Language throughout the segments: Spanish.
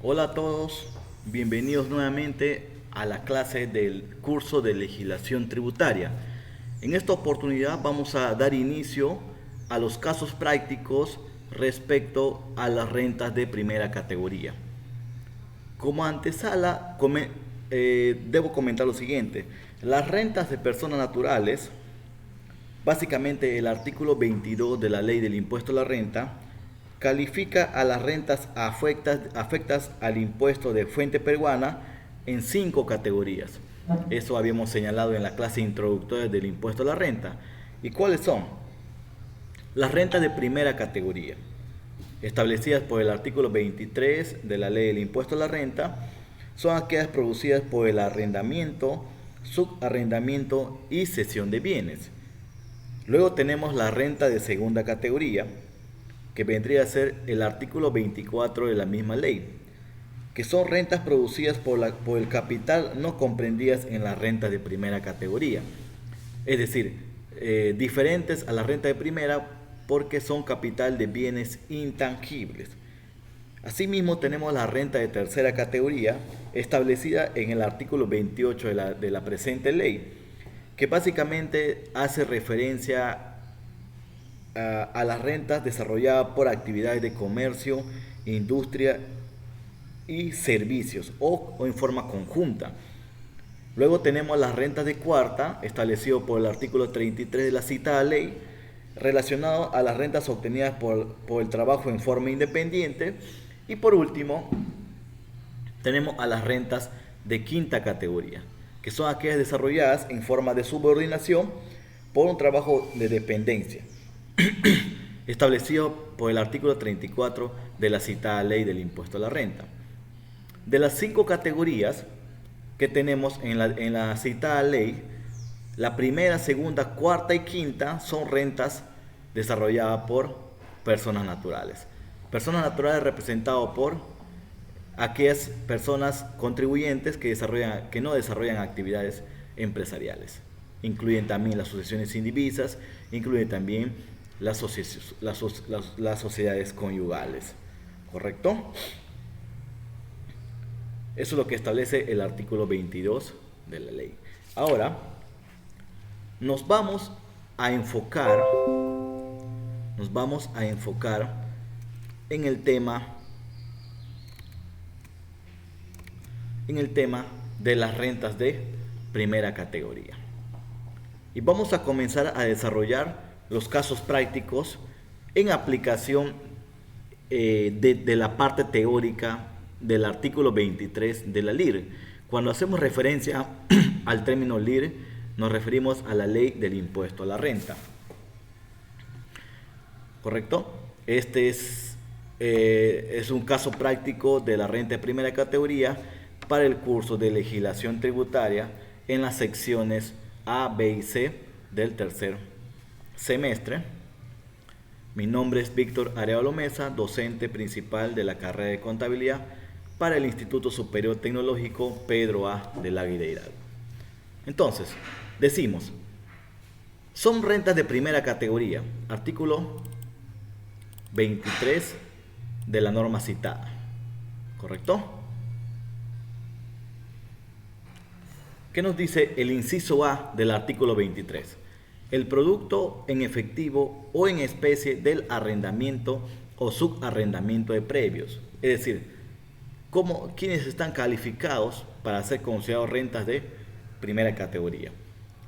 Hola a todos, bienvenidos nuevamente a la clase del curso de legislación tributaria. En esta oportunidad vamos a dar inicio a los casos prácticos respecto a las rentas de primera categoría. Como antesala, debo comentar lo siguiente. Las rentas de personas naturales, básicamente el artículo 22 de la ley del impuesto a la renta, califica a las rentas afectas al impuesto de fuente peruana en 5 categorías. Eso habíamos señalado en la clase introductoria del impuesto a la renta. ¿Y cuáles son? Las rentas de primera categoría, establecidas por el artículo 23 de la ley del impuesto a la renta, son aquellas producidas por el arrendamiento, subarrendamiento y cesión de bienes. Luego tenemos la renta de segunda categoría, que vendría a ser el artículo 24 de la misma ley, que son rentas producidas por el capital no comprendidas en las rentas de primera categoría. Es decir, diferentes a la renta de primera porque son capital de bienes intangibles. Asimismo tenemos la renta de tercera categoría establecida en el artículo 28 de la presente ley, que básicamente hace referencia a las rentas desarrolladas por actividades de comercio, industria y servicios o en forma conjunta. Luego tenemos las rentas de cuarta, establecido por el artículo 33 de la citada ley, relacionado a las rentas obtenidas por el trabajo en forma independiente. Y por último, tenemos a las rentas de quinta categoría, que son aquellas desarrolladas en forma de subordinación por un trabajo de dependencia, establecido por el artículo 34 de la citada ley del impuesto a la renta. De las 5 categorías que tenemos en la citada ley, la primera, segunda, cuarta y quinta son rentas desarrolladas por personas naturales. Personas naturales representadas por aquellas personas contribuyentes que no desarrollan actividades empresariales. Incluyen también las asociaciones indivisas, incluyen también las sociedades conyugales. ¿Correcto? Eso es lo que establece el artículo 22 de la ley. Ahora, nos vamos a enfocar en el tema de las rentas de primera categoría. Y vamos a comenzar a desarrollar los casos prácticos en aplicación de la parte teórica del artículo 23 de la LIR. Cuando hacemos referencia al término LIR, nos referimos a la ley del impuesto a la renta. ¿Correcto? Este es un caso práctico de la renta de primera categoría para el curso de legislación tributaria en las secciones A, B y C del tercer semestre. Mi nombre es Víctor Arevalo Mesa, docente principal de la carrera de contabilidad para el Instituto Superior Tecnológico Pedro A. de la Hidalgo. Entonces, decimos, son rentas de primera categoría, artículo 23 de la norma citada, ¿correcto? ¿Qué nos dice el inciso A del artículo 23? El producto en efectivo o en especie del arrendamiento o subarrendamiento de previos. Es decir, ¿quiénes están calificados para ser considerados rentas de primera categoría?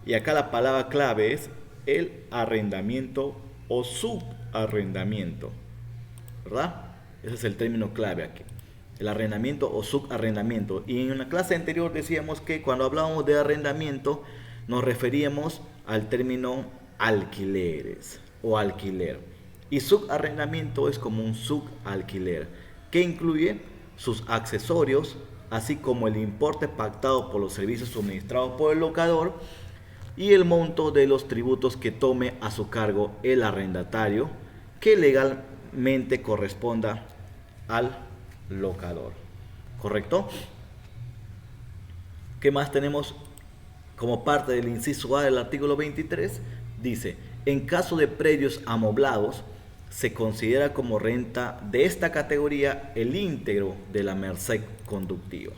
Y acá la palabra clave es el arrendamiento o subarrendamiento, ¿verdad? Ese es el término clave aquí. El arrendamiento o subarrendamiento. Y en la clase anterior decíamos que cuando hablábamos de arrendamiento nos referíamos al término alquileres o alquiler. Y subarrendamiento es como un subalquiler que incluye sus accesorios, así como el importe pactado por los servicios suministrados por el locador y el monto de los tributos que tome a su cargo el arrendatario, que legalmente corresponda al locador. ¿Correcto? ¿Qué más tenemos como parte del inciso A del artículo 23? Dice, en caso de predios amoblados, se considera como renta de esta categoría el íntegro de la merced conductiva.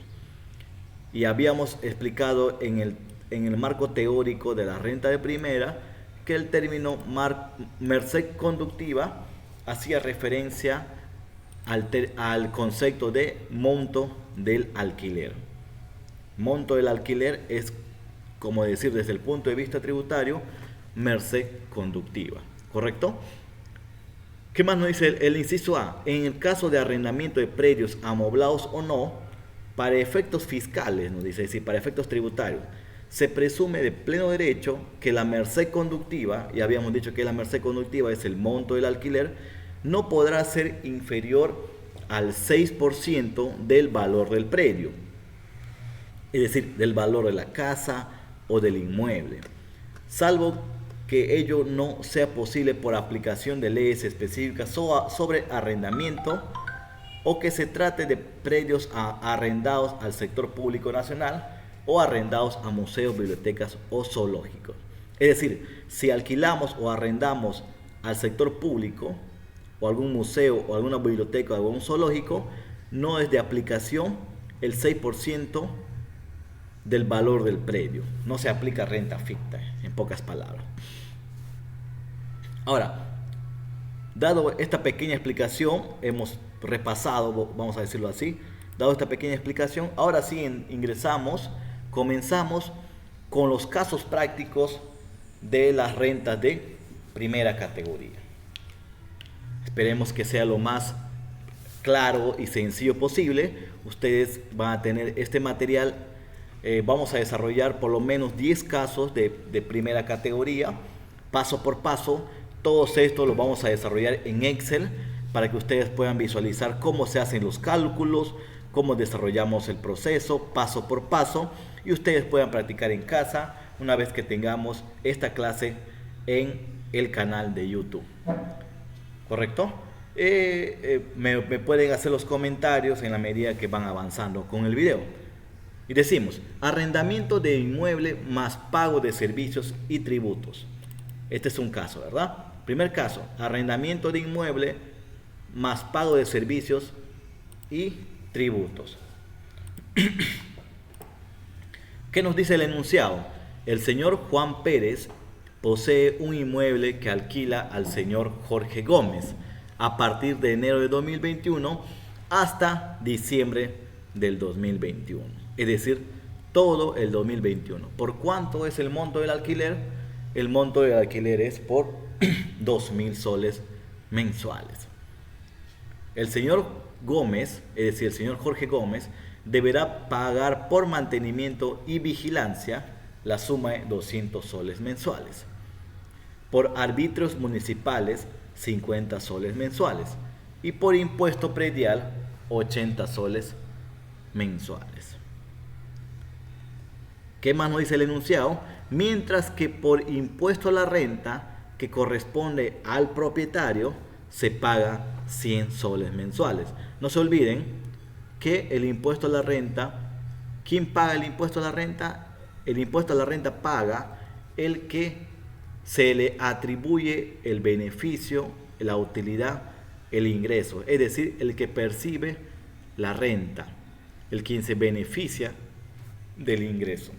Y habíamos explicado en el marco teórico de la renta de primera que el término merced conductiva hacía referencia al concepto de monto del alquiler. Monto del alquiler es, como decir, desde el punto de vista tributario, merced conductiva, ¿correcto? ¿Qué más nos dice el inciso A? En el caso de arrendamiento de predios amoblados o no, para efectos fiscales, nos dice, es decir, para efectos tributarios, se presume de pleno derecho que la merced conductiva, y habíamos dicho que la merced conductiva es el monto del alquiler, no podrá ser inferior al 6% del valor del predio, es decir, del valor de la casa o del inmueble, salvo que ello no sea posible por aplicación de leyes específicas sobre arrendamiento o que se trate de predios arrendados al sector público nacional o arrendados a museos, bibliotecas o zoológicos. Es decir, si alquilamos o arrendamos al sector público o algún museo o alguna biblioteca o algún zoológico, no es de aplicación el 6% del valor del predio. No se aplica renta ficta, en pocas palabras. Ahora, dado esta pequeña explicación, hemos repasado, vamos a decirlo así, dado esta pequeña explicación, ahora sí comenzamos con los casos prácticos de las rentas de primera categoría. Esperemos que sea lo más claro y sencillo posible. Ustedes van a tener este material. Vamos a desarrollar por lo menos 10 casos de primera categoría, paso por paso. Todos estos los vamos a desarrollar en Excel para que ustedes puedan visualizar cómo se hacen los cálculos, cómo desarrollamos el proceso paso por paso, y ustedes puedan practicar en casa una vez que tengamos esta clase en el canal de YouTube. ¿Correcto? Me pueden hacer los comentarios en la medida que van avanzando con el video. Y decimos, arrendamiento de inmueble más pago de servicios y tributos. Este es un caso, ¿verdad? Primer caso, arrendamiento de inmueble más pago de servicios y tributos. ¿Qué nos dice el enunciado? El señor Juan Pérez posee un inmueble que alquila al señor Jorge Gómez a partir de enero de 2021 hasta diciembre del 2021. Es decir, todo el 2021. ¿Por cuánto es el monto del alquiler? El monto del alquiler es por 2.000 soles mensuales. El señor Gómez, es decir, el señor Jorge Gómez, deberá pagar por mantenimiento y vigilancia la suma de 200 soles mensuales. Por arbitrios municipales, 50 soles mensuales. Y por impuesto predial, 80 soles mensuales. ¿Qué más nos dice el enunciado? Mientras que por impuesto a la renta que corresponde al propietario se paga 100 soles mensuales. No se olviden que el impuesto a la renta, ¿quién paga el impuesto a la renta? El impuesto a la renta paga el que se le atribuye el beneficio, la utilidad, el ingreso, es decir, el que percibe la renta, el quien se beneficia del ingreso.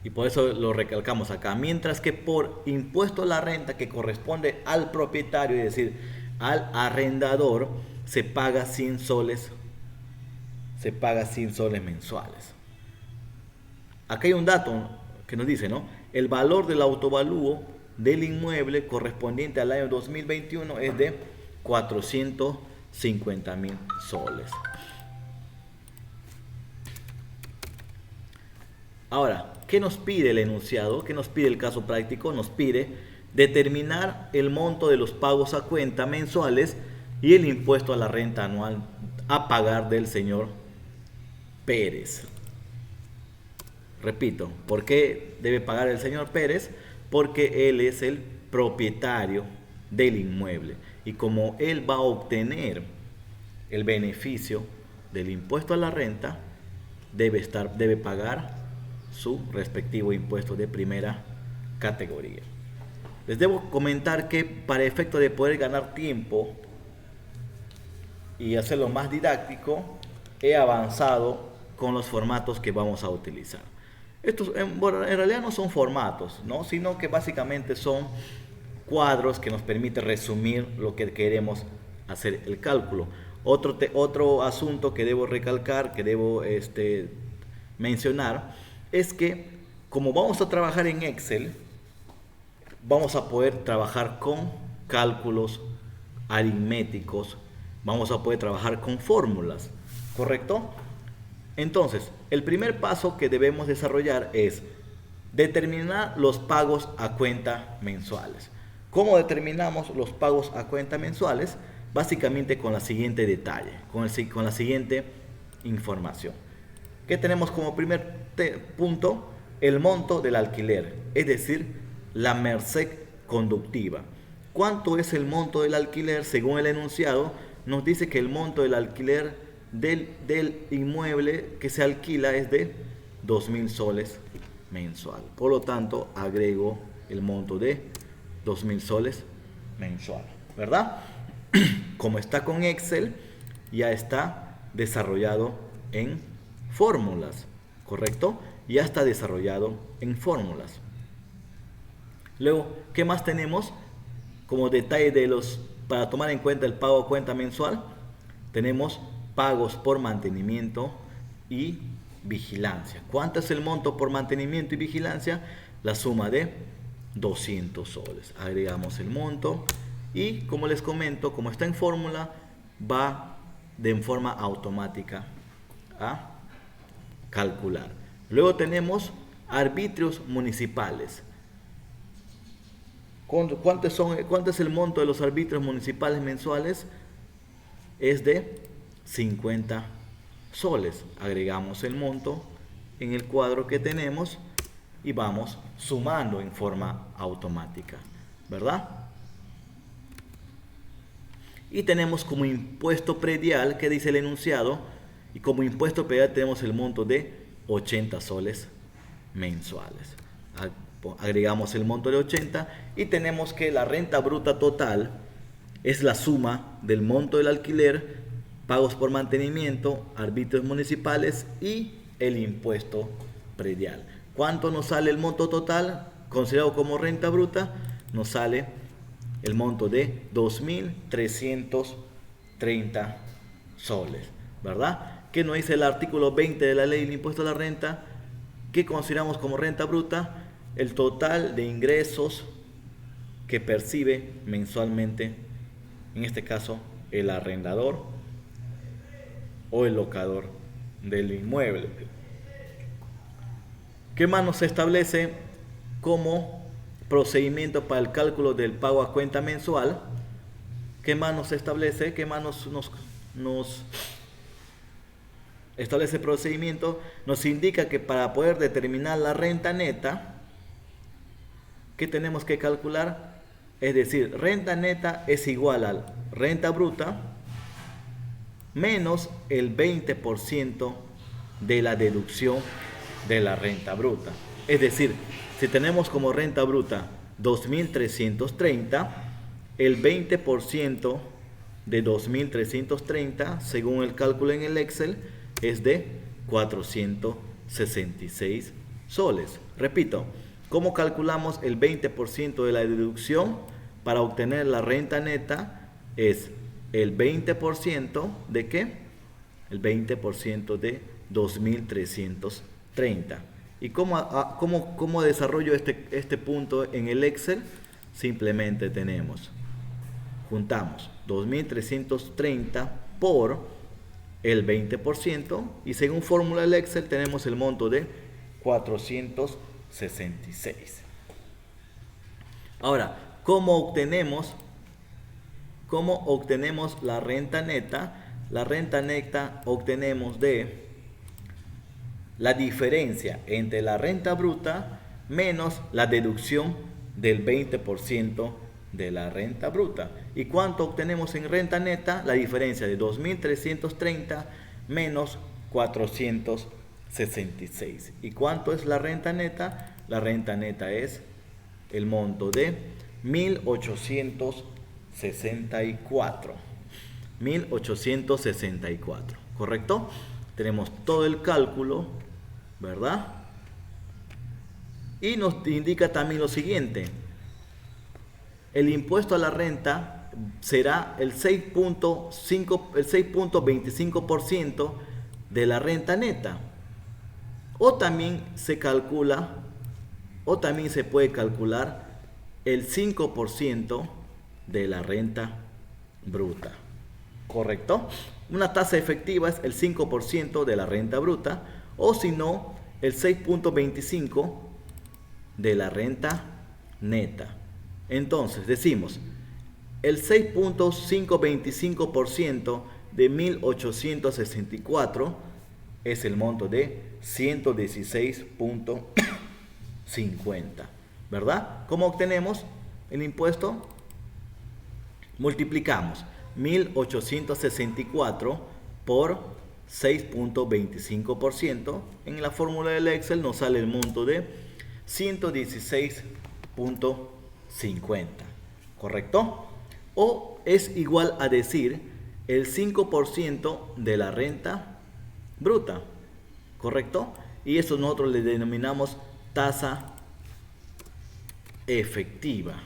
Y por eso lo recalcamos acá. Mientras que por impuesto a la renta que corresponde al propietario, es decir, al arrendador, se paga 100 soles mensuales. Acá hay un dato que nos dice, ¿no? El valor del autovalúo del inmueble correspondiente al año 2021 es de 450.000 soles. Ahora, ¿qué nos pide el enunciado? ¿Qué nos pide el caso práctico? Nos pide determinar el monto de los pagos a cuenta mensuales y el impuesto a la renta anual a pagar del señor Pérez. Repito, ¿por qué debe pagar el señor Pérez? Porque él es el propietario del inmueble y como él va a obtener el beneficio del impuesto a la renta, debe pagar su respectivo impuesto de primera categoría. Les debo comentar que para efecto de poder ganar tiempo y hacerlo más didáctico, he avanzado con los formatos que vamos a utilizar. Estos bueno, en realidad no son formatos, ¿no? Sino que básicamente son cuadros que nos permiten resumir lo que queremos hacer el cálculo. Otro asunto que debo recalcar, que debo mencionar, es que como vamos a trabajar en Excel, vamos a poder trabajar con cálculos aritméticos, vamos a poder trabajar con fórmulas, ¿correcto? Entonces, el primer paso que debemos desarrollar es determinar los pagos a cuenta mensuales. ¿Cómo determinamos los pagos a cuenta mensuales? Básicamente con la siguiente detalle, con la siguiente información. ¿Qué tenemos como primer punto? El monto del alquiler, es decir, la merced conductiva. ¿Cuánto es el monto del alquiler? Según el enunciado, nos dice que el monto del alquiler del inmueble que se alquila es de 2.000 soles mensual. Por lo tanto, agrego el monto de 2.000 soles mensual, ¿verdad? Como está con Excel, ya está desarrollado en fórmulas, ¿correcto? Ya está desarrollado en fórmulas. Luego, ¿qué más tenemos? Como detalle para tomar en cuenta el pago a cuenta mensual, tenemos pagos por mantenimiento y vigilancia. ¿Cuánto es el monto por mantenimiento y vigilancia? La suma de 200 soles. Agregamos el monto y, como les comento, como está en fórmula, va de forma automática a calcular. Luego tenemos arbitrios municipales. ¿Cuánto es el monto de los arbitrios municipales mensuales? Es de 50 soles. Agregamos el monto en el cuadro que tenemos y vamos sumando en forma automática, ¿verdad? Y tenemos como impuesto predial, que dice el enunciado, y como impuesto predial tenemos el monto de 80 soles mensuales. Agregamos el monto de 80 y tenemos que la renta bruta total es la suma del monto del alquiler, pagos por mantenimiento, arbitrios municipales y el impuesto predial. ¿Cuánto nos sale el monto total considerado como renta bruta? Nos sale el monto de 2.330 soles, ¿verdad? ¿Qué nos dice el artículo 20 de la ley del impuesto a la renta? ¿Qué consideramos como renta bruta? El total de ingresos que percibe mensualmente, en este caso, el arrendador o el locador del inmueble. ¿Qué más nos establece como procedimiento para el cálculo del pago a cuenta mensual? ¿Qué más nos establece? ¿Qué más nos establece procedimiento? Nos indica que para poder determinar la renta neta, ¿qué tenemos que calcular? Es decir, renta neta es igual a renta bruta menos el 20% de la deducción de la renta bruta. Es decir, si tenemos como renta bruta 2.330, el 20% de 2.330, según el cálculo en el Excel, es de 466 soles. Repito, ¿cómo calculamos el 20% de la deducción? Para obtener la renta neta es el 20% de ¿qué? El 20% de 2.330. ¿Y cómo desarrollo este punto en el Excel? Simplemente juntamos 2.330 por el 20% y según fórmula del Excel tenemos el monto de 466. Ahora, ¿cómo obtenemos la renta neta? La renta neta obtenemos de la diferencia entre la renta bruta menos la deducción del 20% de la renta bruta. ¿Y cuánto obtenemos en renta neta? La diferencia de 2.330 menos 466. ¿Y cuánto es la renta neta? La renta neta es el monto de 1864. 1864, ¿correcto? Tenemos todo el cálculo, ¿verdad? Y nos indica también lo siguiente: el impuesto a la renta será el 6.25% de la renta neta. O también se calcula, o también se puede calcular el 5% de la renta bruta. ¿Correcto? Una tasa efectiva es el 5% de la renta bruta, o si no, el 6.25% de la renta neta. Entonces decimos, el 6.525% de 1864 es el monto de 116.50, ¿verdad? ¿Cómo obtenemos el impuesto? Multiplicamos 1864 por 6.25%. En la fórmula del Excel nos sale el monto de 116.50, ¿correcto? O es igual a decir el 5% de la renta bruta, ¿correcto? Y eso nosotros le denominamos tasa efectiva,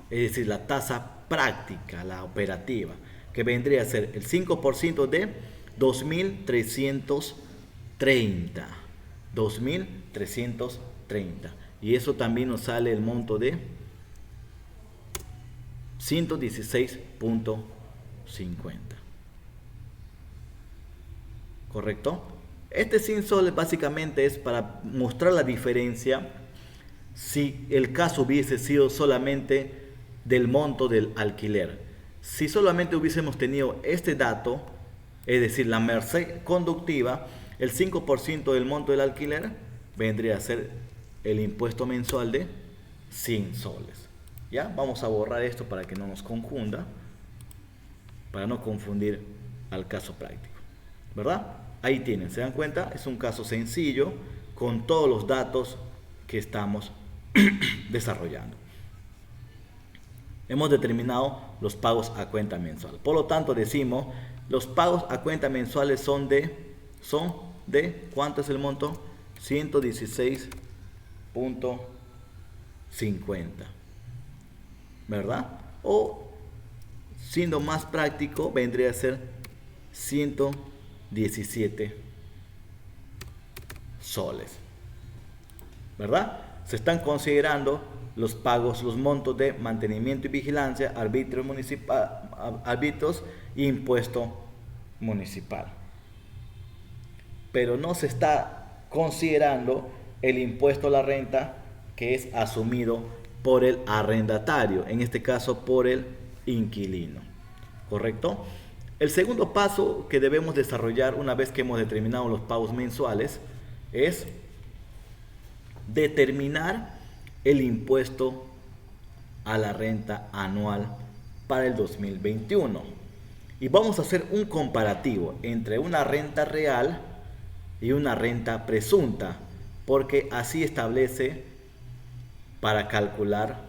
es decir, la tasa práctica, la operativa, que vendría a ser el 5% de 2.330. 2.330. Y eso también nos sale el monto de 116.50. ¿Correcto? Este 100 soles básicamente es para mostrar la diferencia si el caso hubiese sido solamente del monto del alquiler. Si solamente hubiésemos tenido este dato, es decir, la merced conductiva, el 5% del monto del alquiler vendría a ser el impuesto mensual de 100 soles. ¿Ya? Vamos a borrar esto para que no nos confunda, para no confundir al caso práctico, ¿verdad? Ahí tienen, ¿se dan cuenta? Es un caso sencillo con todos los datos que estamos desarrollando. Hemos determinado los pagos a cuenta mensual. Por lo tanto, decimos, los pagos a cuenta mensuales son de ¿cuánto es el monto? 116.50, ¿verdad? O, siendo más práctico, vendría a ser 117 soles, ¿verdad? Se están considerando los pagos, los montos de mantenimiento y vigilancia, arbitrios y impuesto municipal. Pero no se está considerando el impuesto a la renta que es asumido por el arrendatario, en este caso por el inquilino, ¿correcto? El segundo paso que debemos desarrollar una vez que hemos determinado los pagos mensuales es determinar el impuesto a la renta anual para el 2021. Y vamos a hacer un comparativo entre una renta real y una renta presunta, porque así establece para calcular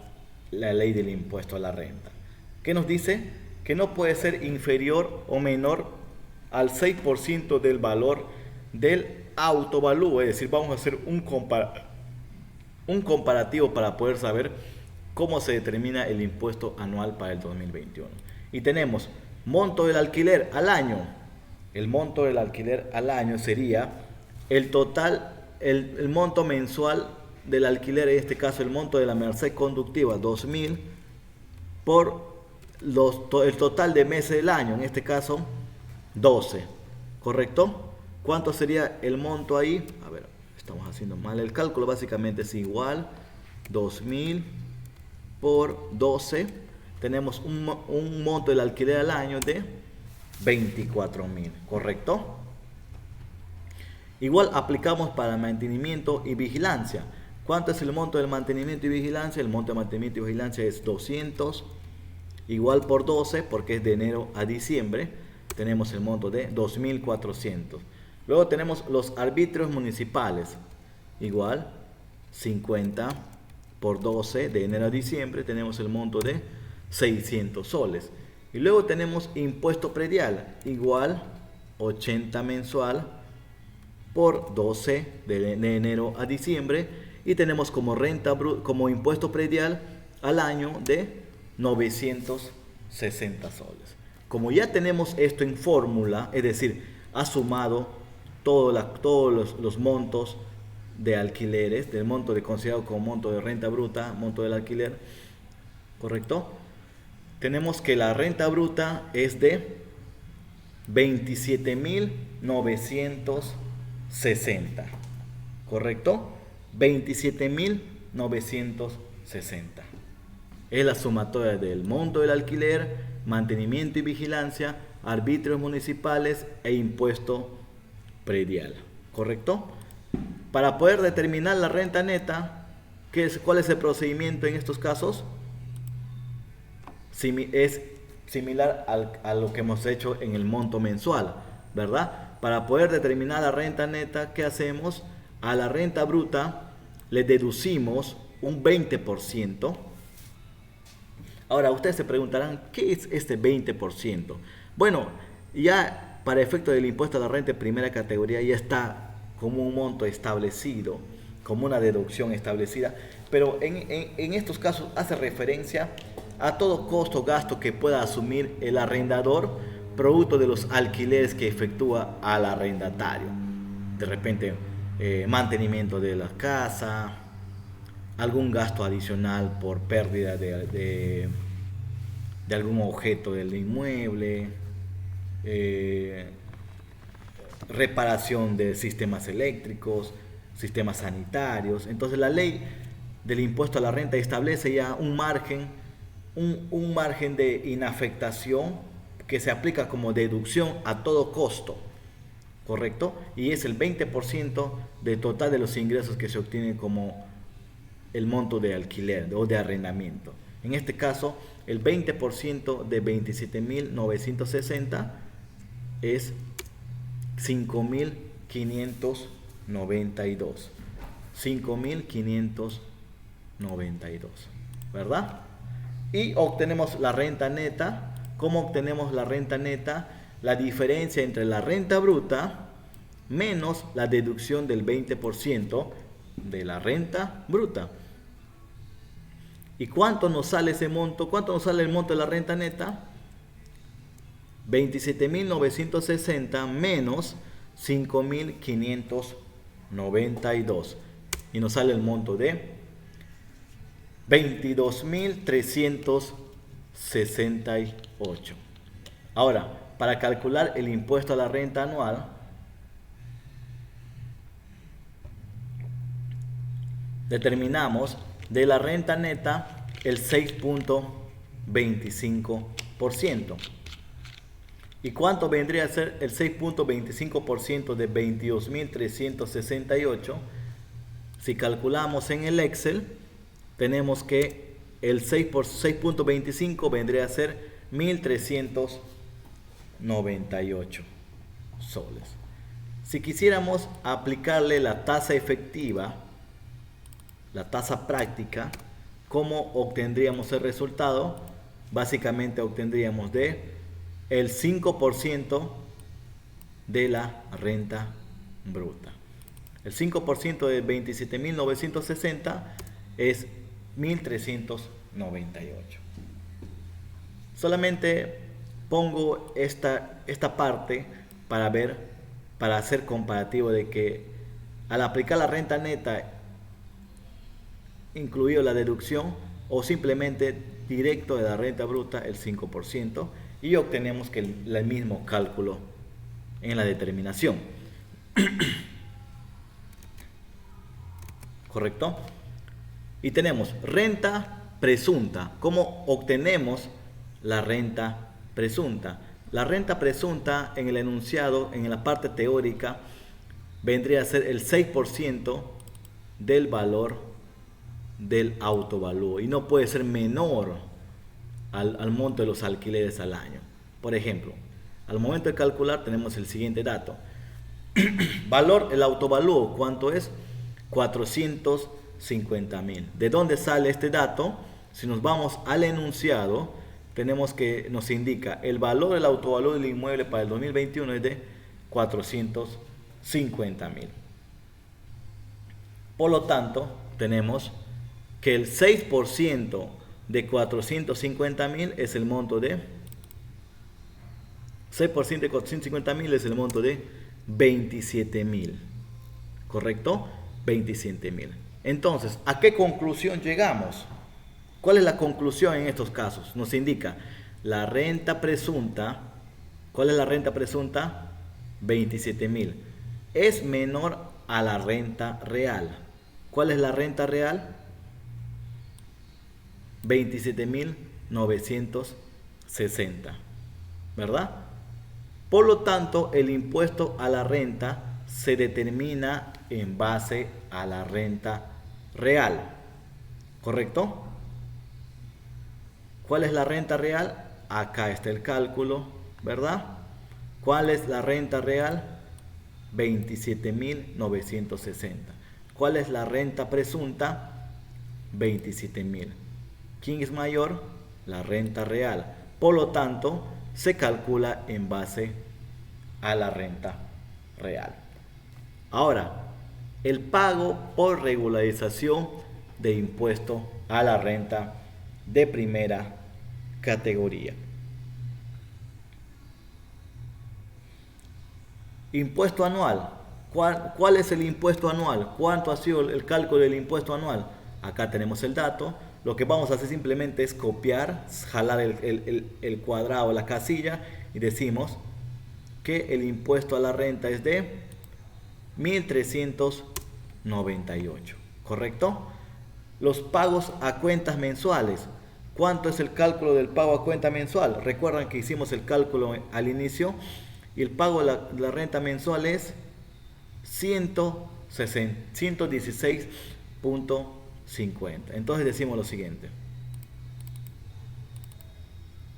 la ley del impuesto a la renta. ¿Qué nos dice? Que no puede ser inferior o menor al 6% del valor del autovalúo. Es decir, vamos a hacer un comparativo para poder saber cómo se determina el impuesto anual para el 2021. Y tenemos monto del alquiler al año. El monto del alquiler al año sería el total, el monto mensual del alquiler, en este caso el monto de la merced conductiva, 2.000 por el total de meses del año, en este caso 12, ¿correcto? ¿Cuánto sería el monto ahí? A ver, estamos haciendo mal el cálculo, básicamente es igual 2.000 por 12, tenemos un monto del alquiler al año de 24.000, ¿correcto? Igual aplicamos para mantenimiento y vigilancia. ¿Cuánto es el monto del mantenimiento y vigilancia? El monto de mantenimiento y vigilancia es 200, igual por 12, porque es de enero a diciembre, tenemos el monto de 2.400. Luego tenemos los arbitrios municipales, igual 50 por 12 de enero a diciembre, tenemos el monto de 600 soles. Y luego tenemos impuesto predial, igual 80 mensual por 12 de enero a diciembre, y tenemos como como impuesto predial al año de 960 soles. Como ya tenemos esto en fórmula, es decir, ha sumado todos los montos de alquileres, del monto de considerado como monto de renta bruta, monto del alquiler, ¿correcto? Tenemos que la renta bruta es de 27.960, ¿correcto? 27.960. Es la sumatoria del monto del alquiler, mantenimiento y vigilancia, arbitrios municipales e impuesto predial, ¿correcto? Para poder determinar la renta neta, ¿cuál es el procedimiento en estos casos? Es similar a lo que hemos hecho en el monto mensual, ¿verdad? Para poder determinar la renta neta, ¿qué hacemos? A la renta bruta le deducimos un 20%. Ahora, ustedes se preguntarán, ¿qué es este 20%? Bueno, ya para efecto del impuesto a la renta de primera categoría ya está como un monto establecido, como una deducción establecida, pero en estos casos hace referencia a todo costo o gasto que pueda asumir el arrendador producto de los alquileres que efectúa al arrendatario. De repente, mantenimiento de la casa, algún gasto adicional por pérdida de algún objeto del inmueble, reparación de sistemas eléctricos, sistemas sanitarios. Entonces la ley del impuesto a la renta establece ya un margen de inafectación que se aplica como deducción a todo costo, ¿correcto? Y es el 20% del total de los ingresos que se obtienen como el monto de alquiler o de arrendamiento. En este caso, el 20% de 27.960 es 5.592. 5.592, ¿verdad? Y obtenemos la renta neta. ¿Cómo obtenemos la renta neta? La diferencia entre la renta bruta menos la deducción del 20% de la renta bruta. ¿Y cuánto nos sale ese monto? ¿Cuánto nos sale el monto de la renta neta? 27.960 menos 5.592. Y nos sale el monto de 22.368. Ahora, para calcular el impuesto a la renta anual, determinamos de la renta neta el 6.25%. ¿Y cuánto vendría a ser el 6.25% de 22.368? Si calculamos en el Excel, tenemos que el 6 por 6.25 vendría a ser 1.398 soles. Si quisiéramos aplicarle la tasa efectiva, la tasa práctica, ¿cómo obtendríamos el resultado? Básicamente obtendríamos el 5% de la renta bruta. El 5% de 27.960 es 1.398. Solamente pongo esta parte para hacer comparativo de que al aplicar la renta neta, incluido la deducción, o simplemente directo de la renta bruta el 5%, y obtenemos que el mismo cálculo en la determinación. ¿Correcto? Y tenemos renta presunta. ¿Cómo obtenemos la renta presunta? La renta presunta en el enunciado, en la parte teórica, vendría a ser el 6% del valor del autovalúo y no puede ser menor al monto de los alquileres al año. Por ejemplo, al momento de calcular tenemos el siguiente dato. Valor, el autovalúo, ¿cuánto es? 400 250.000. ¿De dónde sale este dato? Si nos vamos al enunciado, tenemos que nos indica el valor del autovalor del inmueble para el 2021 es de 450.000. Por lo tanto, tenemos que el 6% de 450.000 es el monto de 6% de 450.000 es el monto de 27.000. ¿Correcto? 27.000. Entonces, ¿a qué conclusión llegamos? ¿Cuál es la conclusión en estos casos? Nos indica la renta presunta. ¿Cuál es la renta presunta? 27.000. Es menor a la renta real. ¿Cuál es la renta real? 27.960. ¿Verdad? Por lo tanto, el impuesto a la renta se determina en base a la renta real. ¿Correcto? ¿Cuál es la renta real? Acá está el cálculo, ¿verdad? ¿Cuál es la renta real? 27.960. ¿Cuál es la renta presunta? 27.000. ¿Quién es mayor? La renta real. Por lo tanto, se calcula en base a la renta real. Ahora, el pago por regularización de impuesto a la renta de primera categoría. Impuesto anual. ¿Cuál es el impuesto anual? ¿Cuánto ha sido el cálculo del impuesto anual? Acá tenemos el dato. Lo que vamos a hacer simplemente es copiar, jalar el cuadrado, la casilla, y decimos que el impuesto a la renta es de 1.398. ¿Correcto? Los pagos a cuentas mensuales. ¿Cuánto es el cálculo del pago a cuenta mensual? Recuerdan que hicimos el cálculo al inicio y el pago de la renta mensual es 116.50. Entonces decimos lo siguiente.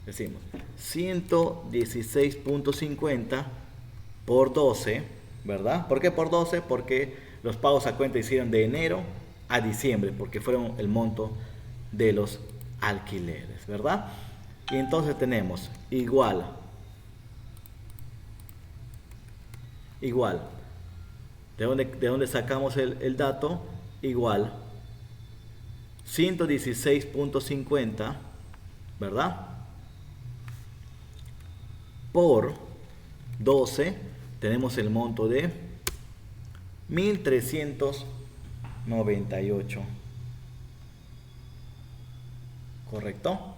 Decimos 116.50 por 12, ¿verdad? ¿Por qué por 12? Porque los pagos a cuenta hicieron de enero a diciembre, porque fueron el monto de los alquileres, ¿verdad? Y entonces tenemos igual, ¿de dónde sacamos el dato? Igual 116.50, ¿verdad? Por 12 tenemos el monto de 1.398. ¿Correcto?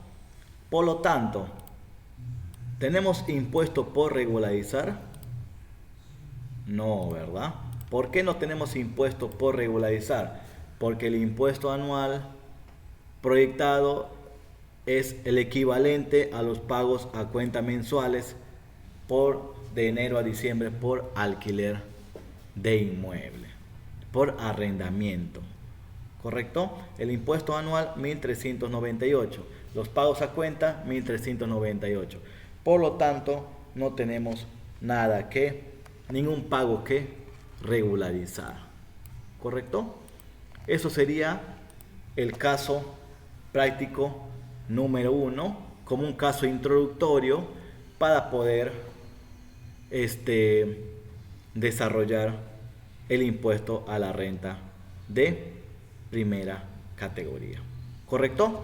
Por lo tanto, ¿tenemos impuesto por regularizar? No, ¿verdad? ¿Por qué no tenemos impuesto por regularizar? Porque el impuesto anual proyectado es el equivalente a los pagos a cuenta mensuales de enero a diciembre por alquiler de inmueble, por arrendamiento. ¿Correcto? El impuesto anual 1.398. Los pagos a cuenta 1.398. Por lo tanto, no tenemos ningún pago que regularizar. ¿Correcto? Eso sería el caso práctico número 1, como un caso introductorio para poder desarrollar el impuesto a la renta de primera categoría. ¿Correcto?